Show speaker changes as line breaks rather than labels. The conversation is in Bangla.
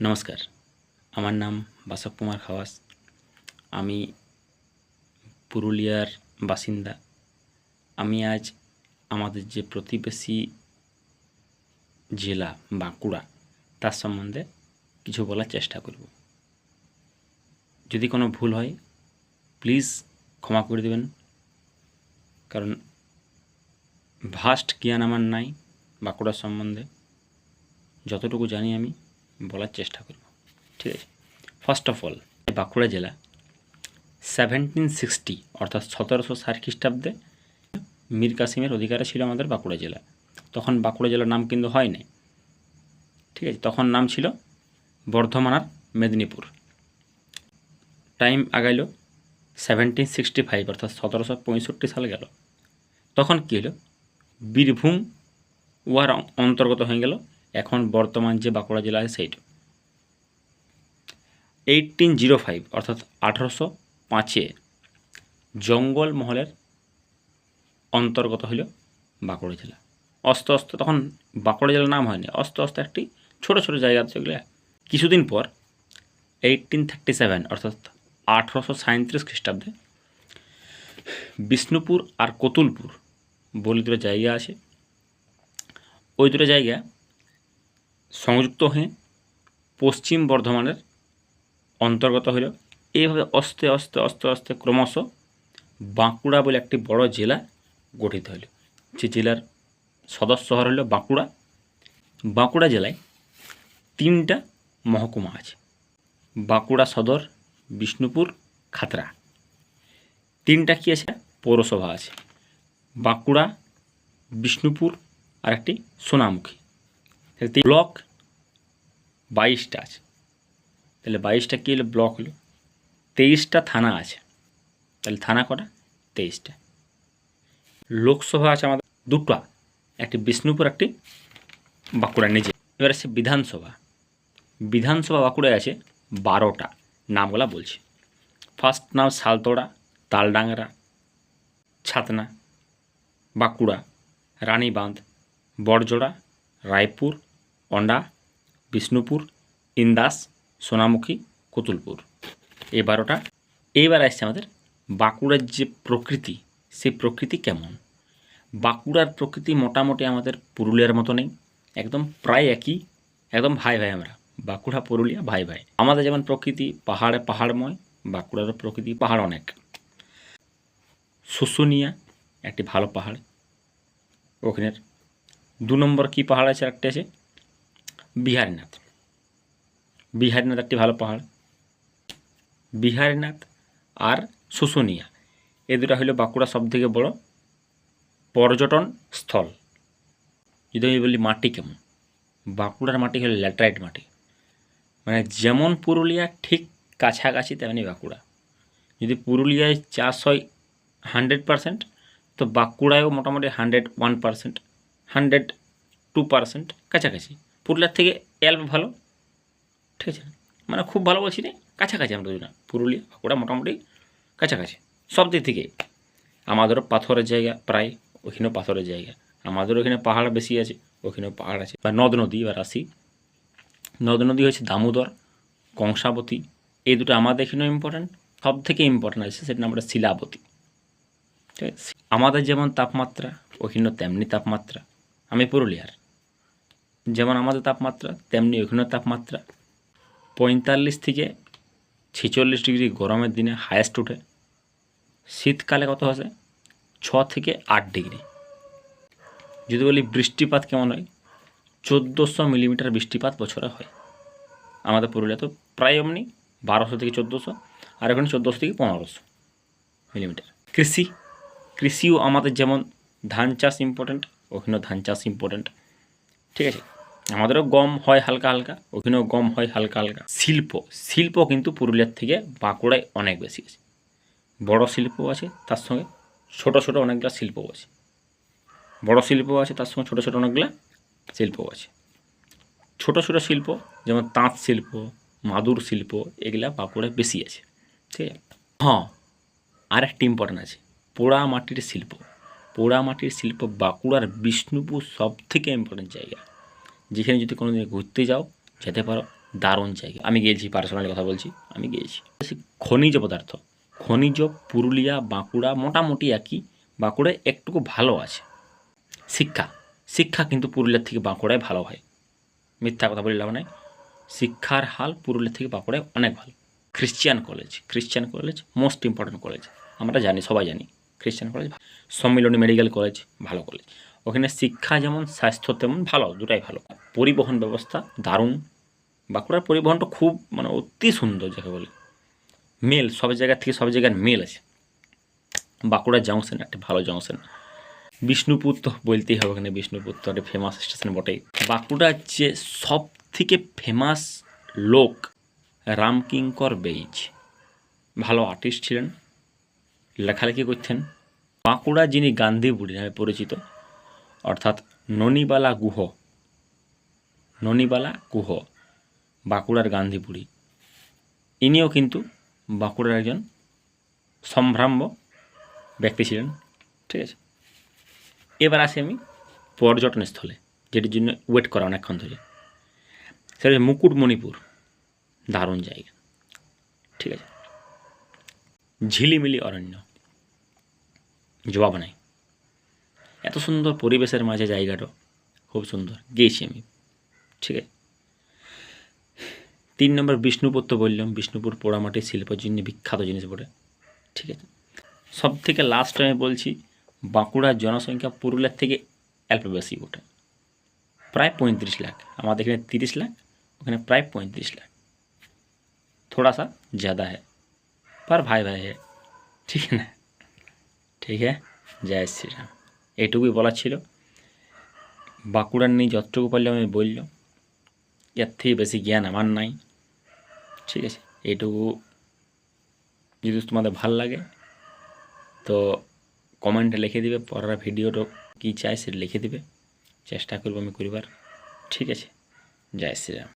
নমস্কার, আমার নাম বাসক কুমার খাওয়াস। আমি পুরুলিয়ার বাসিন্দা। আমি আজ আমাদের যে প্রতিবেশী জেলা বাঁকুড়া তার সম্বন্ধে কিছু বলার চেষ্টা করব। যদি কোনো ভুল হয় প্লিজ ক্ষমা করে দেবেন, কারণ ভাস্ট জ্ঞান আমার নাই বাঁকুড়া সম্বন্ধে। যতটুকু জানি আমি বলার চেষ্টা করব, ঠিক আছে। ফার্স্ট অফ অল, বাঁকুড়া জেলা 1760 অর্থাৎ 1760 খ্রিস্টাব্দে মীর কাসিমের অধিকারে ছিল আমাদের বাঁকুড়া জেলা। তখন বাঁকুড়া জেলার নাম কিন্তু হয়নি, ঠিক আছে। তখন নাম ছিল বর্ধমান আর মেদিনীপুর। টাইম আগাইল 1765 অর্থাৎ 1765 সাল গেল। তখন কী হলো, বীরভূম উহার অন্তর্গত হয়ে গেল এখন বর্তমান যে বাঁকুড়া জেলা আছে সেইটা। 1805 অর্থাৎ 1805-এ জঙ্গলমহলের অন্তর্গত হইল বাঁকুড়া জেলা। আস্তে আস্তে তখন বাঁকুড়া জেলার নাম হয়নি, আস্তে আস্তে একটি ছোটো ছোটো জায়গা সেগুলো। কিছুদিন পর 1837 অর্থাৎ 1837 খ্রিস্টাব্দে বিষ্ণুপুর আর কতুলপুর বলে দুটো জায়গা আছে। ওই দুটো জায়গা সংযুক্ত হয়ে পশ্চিম বর্ধমানের অন্তর্গত হইল। এইভাবে আস্তে আস্তে আস্তে আস্তে ক্রমশ বাঁকুড়া বলে একটি বড় জেলা গঠিত হইল। যে জেলার সদর শহর হল বাঁকুড়া। বাঁকুড়া জেলায় 3টা মহকুমা আছে: বাঁকুড়া সদর, বিষ্ণুপুর, খাতড়া। 3টা কী আছে? পৌরসভা আছে: বাঁকুড়া, বিষ্ণুপুর আর একটি সোনামুখী। ব্লক 22টা আছে। তাহলে 22টা কী হলো? ব্লক হলো। 23টা থানা আছে। তাহলে থানা কটা? 23টা। লোকসভা আছে আমাদের 2টা, একটি বিষ্ণুপুর, একটি বাঁকুড়া নিজে। এবার আছে বিধানসভা। বিধানসভা বাঁকুড়ায় আছে 12টা। নামগুলা বলছি। ফার্স্ট নাম শালতোড়া, তালডাংরা, ছাতনা, বাঁকুড়া, রানীবাঁধ, বড়জোড়া, রায়পুর, অন্ডা, বিষ্ণুপুর, ইন্দাস, সোনামুখী, কতুলপুর। এই 12টা। এইবার আসছে আমাদের বাঁকুড়ার যে প্রকৃতি, সেই প্রকৃতি কেমন। বাঁকুড়ার প্রকৃতি মোটামুটি আমাদের পুরুলিয়ার মতো নেই, একদম প্রায় একই, একদম ভাই ভাই। আমরা বাঁকুড়া পুরুলিয়া ভাই ভাই। আমাদের যেমন প্রকৃতি পাহাড়ে পাহাড়ময়, বাঁকুড়ারও প্রকৃতি পাহাড় অনেক। শুশুনিয়া একটি ভালো পাহাড়। ওখানের 2 নম্বর কী পাহাড় আছে? একটা আছে বিহারীনাথ। বিহারীনাথ একটি ভালো পাহাড়। বিহারীনাথ আর শুশুনিয়া এই দুটা হলো বাঁকুড়া সবথেকে বড় পর্যটন স্থল। যদি আমি বলি মাটি কেমন, বাঁকুড়ার মাটি হলো ল্যাটেরাইট মাটি। মানে যেমন পুরুলিয়া ঠিক কাছাকাছি তেমনি বাঁকুড়া। যদি পুরুলিয়ায় চাষ হয় 100%, তো বাঁকুড়ায়ও মোটামুটি 101%, 102% কাছাকাছি। পুরুলিয়ার থেকে অল্প ভালো, ঠিক আছে। মানে খুব ভালো বলছি না, কাছাকাছি আমরা দুজনা। পুরুলিয়া বাঁকুড়া মোটামুটি কাছাকাছি সব দিক থেকে। আমাদেরও পাথরের জায়গা প্রায়, ওখানেও পাথরের জায়গা। আমাদেরও ওখানে পাহাড় বেশি আছে, ওখানেও পাহাড় আছে। বা নদ নদী, এবার আসি। নদ নদী হচ্ছে দামোদর, কংসাবতী। এই দুটো আমাদের এখানেও ইম্পর্ট্যান্ট। সব থেকে ইম্পর্ট্যান্ট আছে সেটা নাম শিলাবতী, ঠিক আছে। আমাদের যেমন তাপমাত্রা, ওখানেও তেমনি তাপমাত্রা। আমি পুরুলিয়ার, যেমন আমাদের তাপমাত্রা তেমনি ওখানেও তাপমাত্রা। 45 থেকে 46 ডিগ্রি গরমের দিনে হায়েস্ট ওঠে। শীতকালে কত আছে? 6 থেকে 8 ডিগ্রি। যদি বলি বৃষ্টিপাত কেমন হয়, 1400 মিলিমিটার বৃষ্টিপাত বছরে হয় আমাদের পুরুলিয়া। তো প্রায় এমনি 1200 থেকে 1400, আর এখানে 1400 থেকে 1500 মিলিমিটার। কৃষিও আমাদের যেমন ধান চাষ ইম্পর্ট্যান্ট, ওখানেও ধান চাষ ইম্পর্ট্যান্ট, ঠিক আছে। আমাদেরও গম হয় হালকা হালকা, ওখানেও গম হয় হালকা হালকা। শিল্প কিন্তু পুরুলিয়ার থেকে বাঁকুড়ায় অনেক বেশি আছে। বড় শিল্প আছে, তার সঙ্গে ছোটো ছোটো অনেকগুলো শিল্পও আছে। বড় শিল্প আছে, তার সঙ্গে ছোটো ছোটো অনেকগুলো শিল্পও আছে। ছোটো ছোটো শিল্প যেমন তাঁত শিল্প, মাদুর শিল্প, এগুলা বাঁকুড়ায় বেশি আছে, ঠিক আছে। হ্যাঁ, আর একটি ইম্পর্ট্যান্ট আছে, পোড়া মাটির শিল্প। পোড়া মাটির শিল্প বাঁকুড়ার বিষ্ণুপুর সব থেকে ইম্পর্ট্যান্ট জায়গা, যেখানে যদি কোনো দিন ঘুরতে যাও যেতে পারো। দারুণ জায়গা। আমি গিয়েছি, পার্সোনালি কথা বলছি, আমি গিয়েছি। খনিজ পদার্থ, খনিজ পুরুলিয়া বাঁকুড়া মোটামুটি একই, বাঁকুড়ায় একটুকু ভালো আছে। শিক্ষা, শিক্ষা কিন্তু পুরুলিয়ার থেকে বাঁকুড়ায় ভালো হয়, মিথ্যা কথা বলে লাভ নাই। শিক্ষার হাল পুরুলিয়া থেকে বাঁকুড়ায় অনেক ভালো। Christian college most important college, আমরা জানি, সবাই জানি খ্রিশ্চান কলেজ। সম্মিলনী মেডিকেল কলেজ ভালো কলেজ, ওখানে শিক্ষা যেমন স্বাস্থ্য তেমন ভালো, দুটাই ভালো। পরিবহন ব্যবস্থা দারুণ, বাঁকুড়ার পরিবহনটা খুব মানে অতি সুন্দর যাকে বলে, মেল সব জায়গা থেকে সব জায়গার মেল আছে। বাঁকুড়া জংশন একটা ভালো জংশন। বিষ্ণুপুর তো বলতেই হবে, ওখানে বিষ্ণুপুর তো একটা ফেমাস স্টেশন বটেই। বাঁকুড়ার যে সব থেকে ফেমাস লোক রামকিঙ্কর বেইজ, ভালো আর্টিস্ট ছিলেন, লেখালেখি করতেন। বাঁকুড়া যিনি গান্ধী বুড়ি নামে পরিচিত, অর্থাৎ ননিবালা গুহ বাঁকুড়ার গান্ধী বুড়ি, ইনিও কিন্তু বাঁকুড়ার একজন সম্ভ্রাম্য ব্যক্তি ছিলেন। ঠিক আছে, এবার আসি আমি পর্যটন স্থলে, যেটির জন্য ওয়েট করা অনেকক্ষণ ধরে, সেটা হচ্ছে মুকুটমণিপুর, দারুণ জায়গা। ঠিক আছে, ঝিলিমিলি অরণ্য, জবাব নাই, এত সুন্দর পরিবেশের মাঝে জায়গাটা খুব সুন্দর, গিয়েছি আমি। ঠিক আছে, 3 নম্বর বিষ্ণুপুর তো বললাম, বিষ্ণুপুর পোড়ামাটির শিল্পের জন্য বিখ্যাত জিনিস বটে। ঠিক আছে, সব থেকে লাস্ট আমি বলছি, বাঁকুড়ার জনসংখ্যা পুরুলিয়ার থেকে অল্প বেশি বটে, প্রায় 35 লাখ। আমাদের এখানে 30 লাখ, ওখানে প্রায় 35 লাখ, थोड़ा सा ज़्यादा है पर भाई भाई है। ঠিক না? ঠিক है, জয় শ্রীরাম। এইটুকুই বলার ছিল, বাঁকুড়ার নিয়ে যতটুকু পারলে আমি বললাম, এর থেকে বেশি জ্ঞান আমার নাই। ঠিক আছে, এইটুকু যদি তোমাদের ভাল লাগে তো কমেন্টে লিখে দিবে, পরের ভিডিওটা কী চাই সেটা লিখে দিবে, চেষ্টা করবো আমি করিবার। ঠিক আছে, জয় শ্রীরাম।